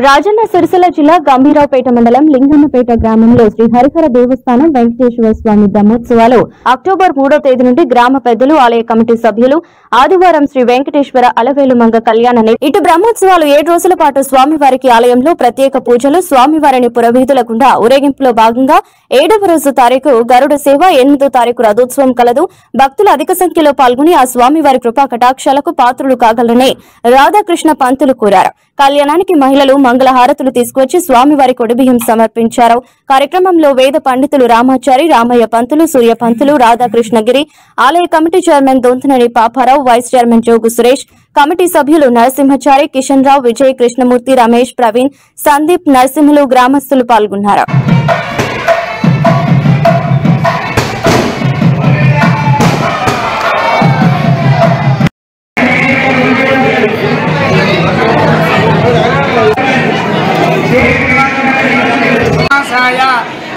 రాజన్న సిరిసిల్ల జిల్లా గంభీరావుపేట మండలం లింగన్నపేట గ్రామంలో శ్రీ హరిహర దేవస్థానం వెంకటేశ్వర స్వామి బ్రహ్మోత్సవాలు అక్టోబర్ 3వ తేదీ నుండి గ్రామ పెద్దలు ఆలయ కమిటీ సభ్యులు ఆదివారం శ్రీ వెంకటేశ్వర అలవేలుమంగ కళ్యాణాన్ని ఇటు బ్రహ్మోత్సవాలు 7 రోజుల పాటు స్వామివారికి ఆలయంలో ప్రత్యేక పూజలు స్వామివారిని పురవీధుల గుండా ఊరేగింపులో భాగంగా 7వ రోజు తారీఖు గరుడ సేవ 8వ తారీఖు రథోత్సవం కలదు. భక్తులు అధిక సంఖ్యలో పాల్గొని ఆ స్వామివారి కృపా కటాక్షాలకు పాత్రులు కాగలరని రాధాకృష్ణ పంతులు కోరారు. కళ్యాణానికి మహిళలు మంగళహారతులు తీసుకువచ్చి స్వామివారి కొడిబియ్యం సమర్పించారు. కార్యక్రమంలో వేద పండితులు రామాచారి, రామయ్య పంతులు, సూర్య పంతులు, రాధాకృష్ణగిరి, ఆలయ కమిటీ చైర్మన్ దొంతనని Paparao, vice chairman Jogu Suresh, committee సభ్యులు నరసింహచారి, కిషన్ రావు, విజయ్, కృష్ణమూర్తి, రమేష్, ప్రవీణ్, సందీప్, నరసింహులు, గ్రామస్తులు పాల్గొన్నారు.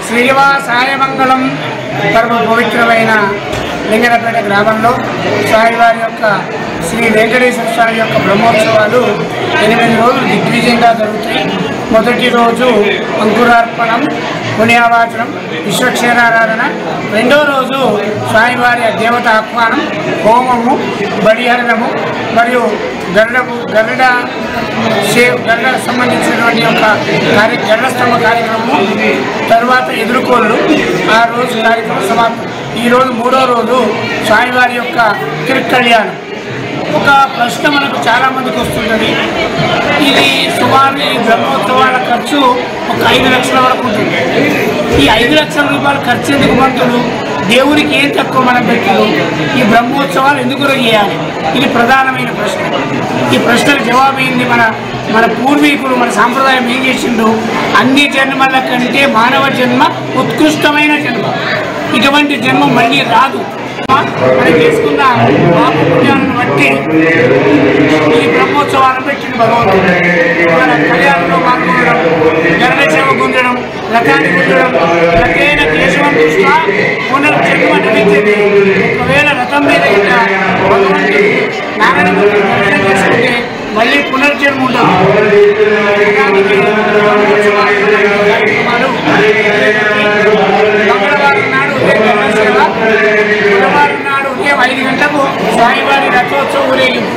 శ్రీనివాసాయ మంగళం. పరమ పవిత్రమైన లింగన్నపేట గ్రామంలో స్వామివారి యొక్క శ్రీ వెంకటేశ్వర స్వామి యొక్క బ్రహ్మోత్సవాలు 8 రోజులు దిగ్విజయంగా జరుగుతాయి. మొదటి రోజు అంకురార్పణం, పుణ్యావాచనం, విశ్వక్షేరారాధన. రెండో రోజు స్వామివారి దేవత ఆహ్వానం, హోమము, బడిహరణము మరియు గరుడ సంబంధించినటువంటి యొక్క గరుడస్తంభ కార్యక్రమము, తర్వాత ఎదుర్కోళ్ళు. ఆ రోజు కార్యక్రమం సమాప్తం. ఈరోజు 3వ రోజు స్వామివారి యొక్క తిరుకళ్యాణం. ఒక ప్రశ్న మనకు చాలామందికి వస్తుంటుంది. ఇది సుమారు ఈ బ్రహ్మోత్సవాల ఖర్చు ఒక 5 లక్షల వరకు ఉంటుంది. ఈ 5 లక్షల రూపాయలు ఖర్చు ఎందుకు పంతులు? దేవునికి ఏం తక్కువ మనం పెట్టారు? ఈ బ్రహ్మోత్సవాలు ఎందుకు చేయాలి? ఇది ప్రధానమైన ప్రశ్న. ఈ ప్రశ్నకు జవాబు ఏంది? మన పూర్వీకులు, మన సాంప్రదాయం ఏం చేసిండు? అన్ని జన్మల కంటే మానవ జన్మ ఉత్కృష్టమైన జన్మ. ఇటువంటి జన్మ మళ్ళీ రాదు. మనం చేసుకున్న పాప పుణ్యాలను బట్టి ఈ బ్రహ్మోత్సవాలను పెట్టింది భగవంతుడు. మన కళ్యాణంలో పాల్గొనడం, గరుడ సేవ గుంజడం, రథాన్ని గుంజడం, రథేన కేశవం దృష్ట్యా పునర్జన్మ నిలిచేది. ఒకవేళ రథం మీద భగవంతుడు నారాయణ చేసుకుంటే మళ్ళీ పునర్జన్మ ఉండదు. మంగళవారం నాడు బుధవారం నాడు 5 గంటలకు స్వామివారి రథోత్సవం ఊరేగింపు.